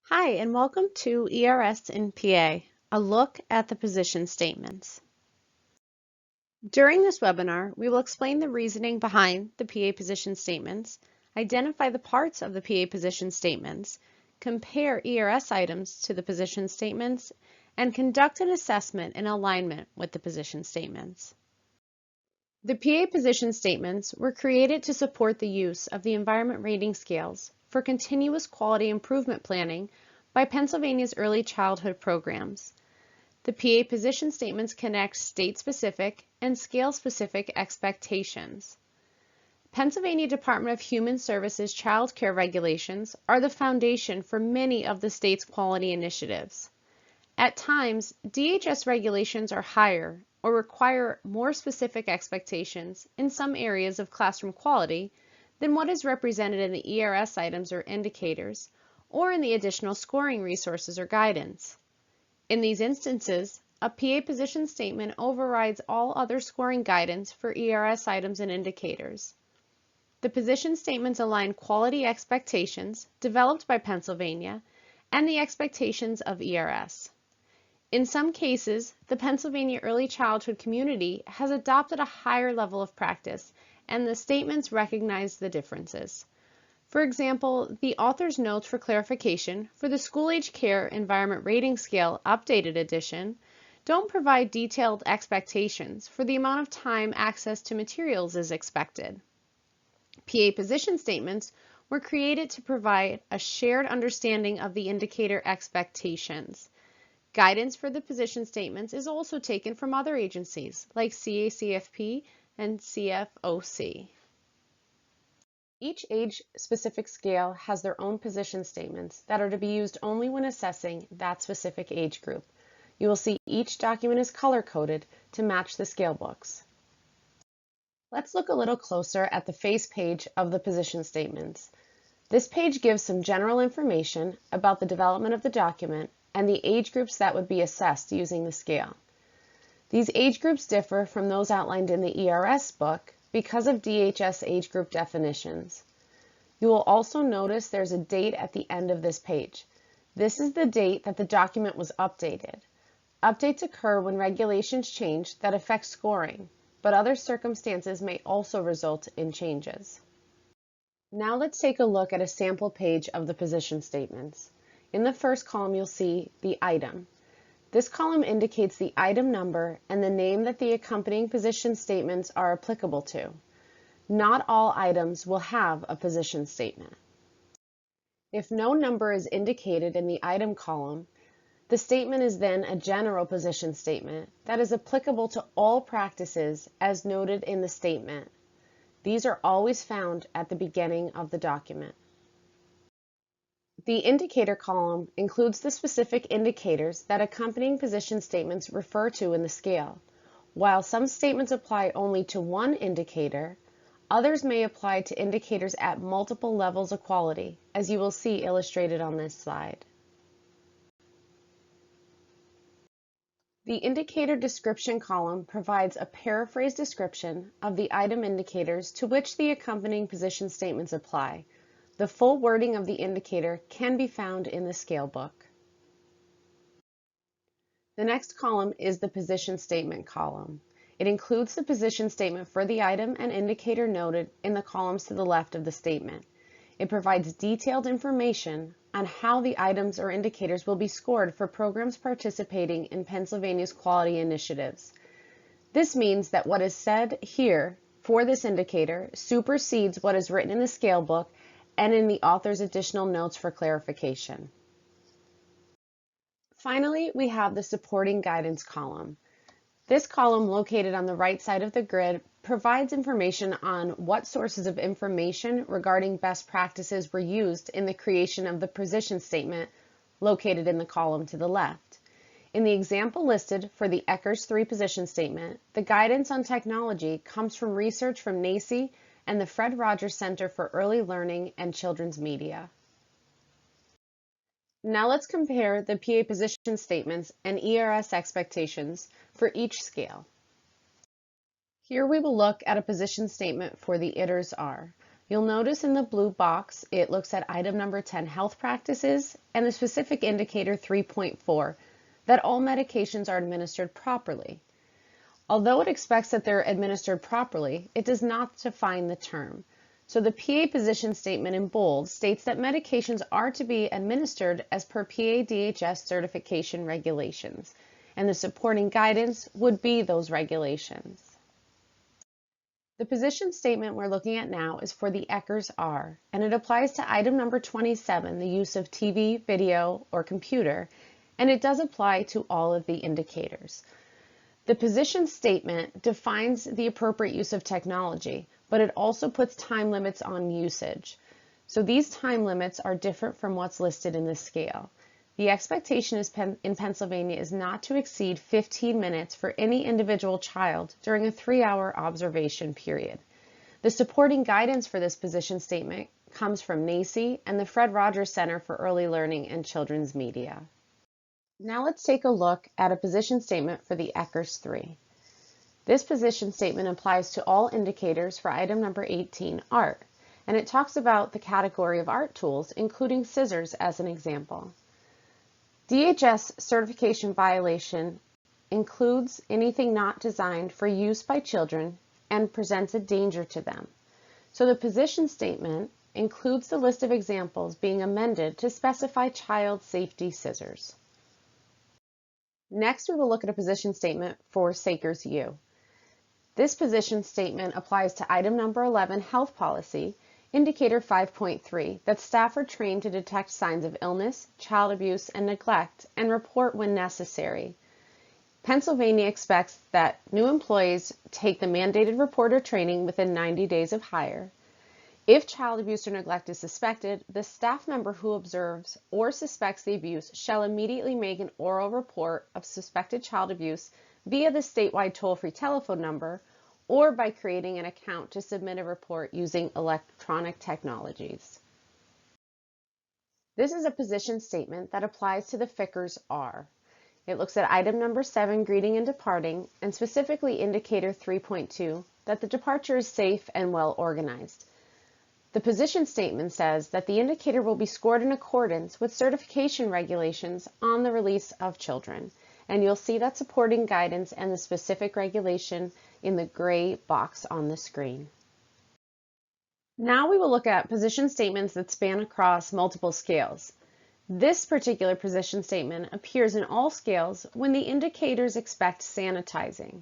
Hi, and welcome to ERS in PA, a look at the position statements. During this webinar, we will explain the reasoning behind the PA position statements, identify the parts of the PA position statements, compare ERS items to the position statements, and conduct an assessment in alignment with the position statements. The PA position statements were created to support the use of the environment rating scales for continuous quality improvement planning by Pennsylvania's early childhood programs. The PA position statements connect state-specific and scale-specific expectations. Pennsylvania Department of Human Services child care regulations are the foundation for many of the state's quality initiatives. At times, DHS regulations are higher or require more specific expectations in some areas of classroom quality than what is represented in the ERS items or indicators, or in the additional scoring resources or guidance. In these instances, a PA position statement overrides all other scoring guidance for ERS items and indicators. The position statements align quality expectations developed by Pennsylvania and the expectations of ERS. In some cases, the Pennsylvania early childhood community has adopted a higher level of practice, and the statements recognize the differences. For example, the author's notes for clarification for the School Age Care Environment Rating Scale Updated Edition don't provide detailed expectations for the amount of time access to materials is expected. PA position statements were created to provide a shared understanding of the indicator expectations. Guidance for the position statements is also taken from other agencies like CACFP and CFOC. Each age-specific scale has their own position statements that are to be used only when assessing that specific age group. You will see each document is color-coded to match the scale books. Let's look a little closer at the face page of the position statements. This page gives some general information about the development of the document and the age groups that would be assessed using the scale. These age groups differ from those outlined in the ERS book because of DHS age group definitions. You will also notice there's a date at the end of this page. This is the date that the document was updated. Updates occur when regulations change that affect scoring, but other circumstances may also result in changes. Now let's take a look at a sample page of the position statements. In the first column, you'll see the item. This column indicates the item number and the name that the accompanying position statements are applicable to. Not all items will have a position statement. If no number is indicated in the item column, the statement is then a general position statement that is applicable to all practices as noted in the statement. These are always found at the beginning of the document. The indicator column includes the specific indicators that accompanying position statements refer to in the scale. While some statements apply only to one indicator, others may apply to indicators at multiple levels of quality, as you will see illustrated on this slide. The indicator description column provides a paraphrased description of the item indicators to which the accompanying position statements apply. The full wording of the indicator can be found in the scale book. The next column is the position statement column. It includes the position statement for the item and indicator noted in the columns to the left of the statement. It provides detailed information on how the items or indicators will be scored for programs participating in Pennsylvania's quality initiatives. This means that what is said here for this indicator supersedes what is written in the scale book and in the author's additional notes for clarification. Finally, we have the supporting guidance column. This column, located on the right side of the grid, provides information on what sources of information regarding best practices were used in the creation of the position statement located in the column to the left. In the example listed for the ERS 3 position statement, the guidance on technology comes from research from NACE and the Fred Rogers Center for Early Learning and Children's Media. Now let's compare the PA position statements and ERS expectations for each scale. Here we will look at a position statement for the ERS. You'll notice in the blue box, it looks at item number 10, health practices, and the specific indicator 3.4, that all medications are administered properly. Although it expects that they're administered properly, it does not define the term. So the PA position statement in bold states that medications are to be administered as per PA-DHS certification regulations, and the supporting guidance would be those regulations. The position statement we're looking at now is for the ERS, and it applies to item number 27, the use of TV, video, or computer, and it does apply to all of the indicators. The position statement defines the appropriate use of technology, but it also puts time limits on usage. So these time limits are different from what's listed in the scale. The expectation in Pennsylvania is not to exceed 15 minutes for any individual child during a 3-hour observation period. The supporting guidance for this position statement comes from NACCE and the Fred Rogers Center for Early Learning and Children's Media. Now let's take a look at a position statement for the ERS 3. This position statement applies to all indicators for item number 18, art, and it talks about the category of art tools, including scissors as an example. DHS certification violation includes anything not designed for use by children and presents a danger to them. So the position statement includes the list of examples being amended to specify child safety scissors. Next, we will look at a position statement for Sakers U. This position statement applies to item number 11, health policy, indicator 5.3, that staff are trained to detect signs of illness, child abuse, and neglect, and report when necessary. Pennsylvania expects that new employees take the mandated reporter training within 90 days of hire. If child abuse or neglect is suspected, the staff member who observes or suspects the abuse shall immediately make an oral report of suspected child abuse via the statewide toll-free telephone number or by creating an account to submit a report using electronic technologies. This is a position statement that applies to the FICRS R. It looks at item number 7, greeting and departing, and specifically indicator 3.2, that the departure is safe and well organized. The position statement says that the indicator will be scored in accordance with certification regulations on the release of children, and you'll see that supporting guidance and the specific regulation in the gray box on the screen. Now we will look at position statements that span across multiple scales. This particular position statement appears in all scales when the indicators expect sanitizing.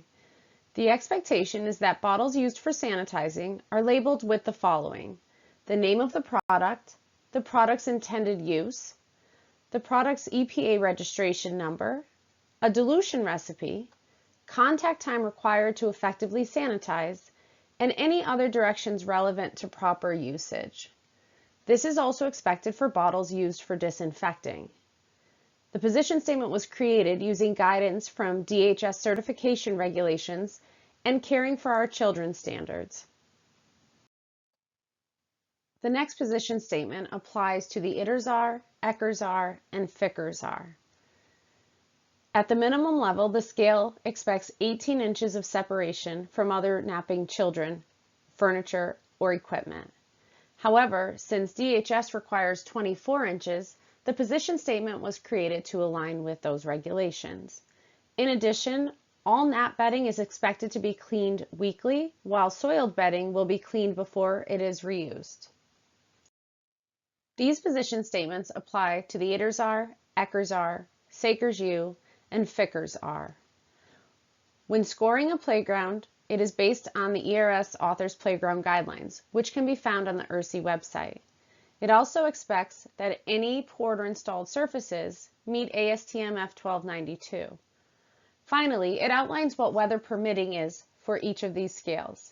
The expectation is that bottles used for sanitizing are labeled with the following: the name of the product's intended use, the product's EPA registration number, a dilution recipe, contact time required to effectively sanitize, and any other directions relevant to proper usage. This is also expected for bottles used for disinfecting. The position statement was created using guidance from DHS certification regulations and Caring for Our Children standards. The next position statement applies to the ITRS-R, ECRS-R, and FICRS-R. At the minimum level, the scale expects 18 inches of separation from other napping children, furniture, or equipment. However, since DHS requires 24 inches, the position statement was created to align with those regulations. In addition, all nap bedding is expected to be cleaned weekly, while soiled bedding will be cleaned before it is reused. These position statements apply to the ITRS-R, ECRS-R, Sakers U, and FICRS-R. When scoring a playground, it is based on the ERS Authors Playground Guidelines, which can be found on the ERSI website. It also expects that any poured or installed surfaces meet ASTM F1292. Finally, it outlines what weather permitting is for each of these scales.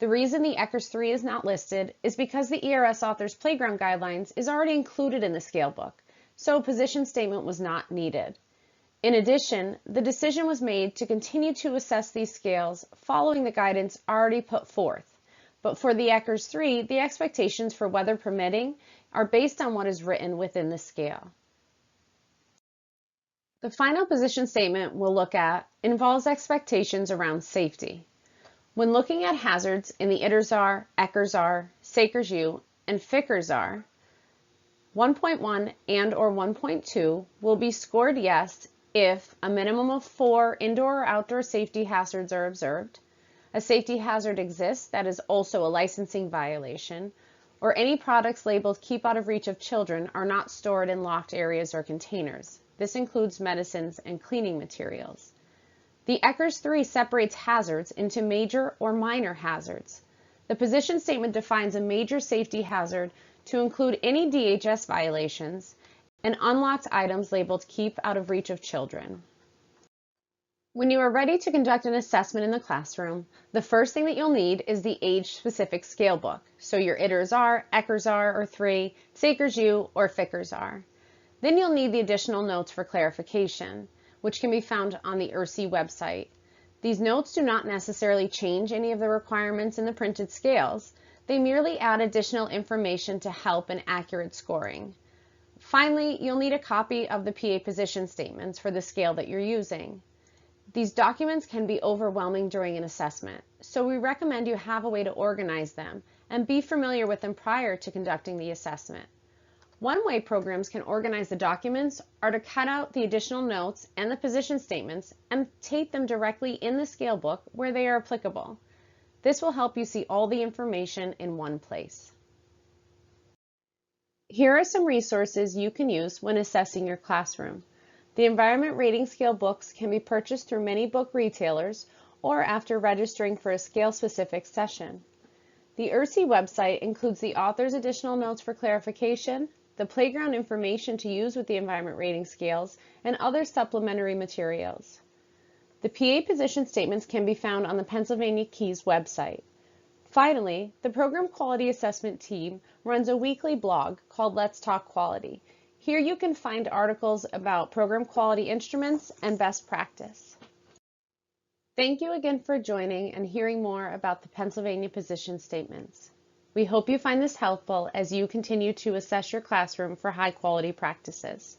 The reason the ERS 3 is not listed is because the ERS Authors Playground Guidelines is already included in the scale book, so a position statement was not needed. In addition, the decision was made to continue to assess these scales following the guidance already put forth. But for the ERS 3, the expectations for weather permitting are based on what is written within the scale. The final position statement we'll look at involves expectations around safety. When looking at hazards in the ITRS-R, ERS-R, SACRS-U, and FICRS-R, 1.1 and or 1.2 will be scored yes if a minimum of 4 indoor or outdoor safety hazards are observed, a safety hazard exists that is also a licensing violation, or any products labeled keep out of reach of children are not stored in locked areas or containers. This includes medicines and cleaning materials. The ERS 3 separates hazards into major or minor hazards. The position statement defines a major safety hazard to include any DHS violations and unlocked items labeled keep out of reach of children. When you are ready to conduct an assessment in the classroom, the first thing that you'll need is the age-specific scale book, so your ITRS-R, ERS-R or 3, SACRS-U, or FICRS-R. Then you'll need the additional notes for clarification, which can be found on the ERSI website. These notes do not necessarily change any of the requirements in the printed scales. They merely add additional information to help in accurate scoring. Finally, you'll need a copy of the PA position statements for the scale that you're using. These documents can be overwhelming during an assessment, so we recommend you have a way to organize them and be familiar with them prior to conducting the assessment. One way programs can organize the documents are to cut out the additional notes and the position statements and tape them directly in the scale book where they are applicable. This will help you see all the information in one place. Here are some resources you can use when assessing your classroom. The Environment Rating Scale books can be purchased through many book retailers or after registering for a scale-specific session. The ERSI website includes the author's additional notes for clarification, the playground information to use with the environment rating scales, and other supplementary materials. The PA position statements can be found on the Pennsylvania Keys website. Finally, the Program Quality Assessment team runs a weekly blog called Let's Talk Quality. Here you can find articles about program quality instruments and best practice. Thank you again for joining and hearing more about the Pennsylvania position statements. We hope you find this helpful as you continue to assess your classroom for high quality practices.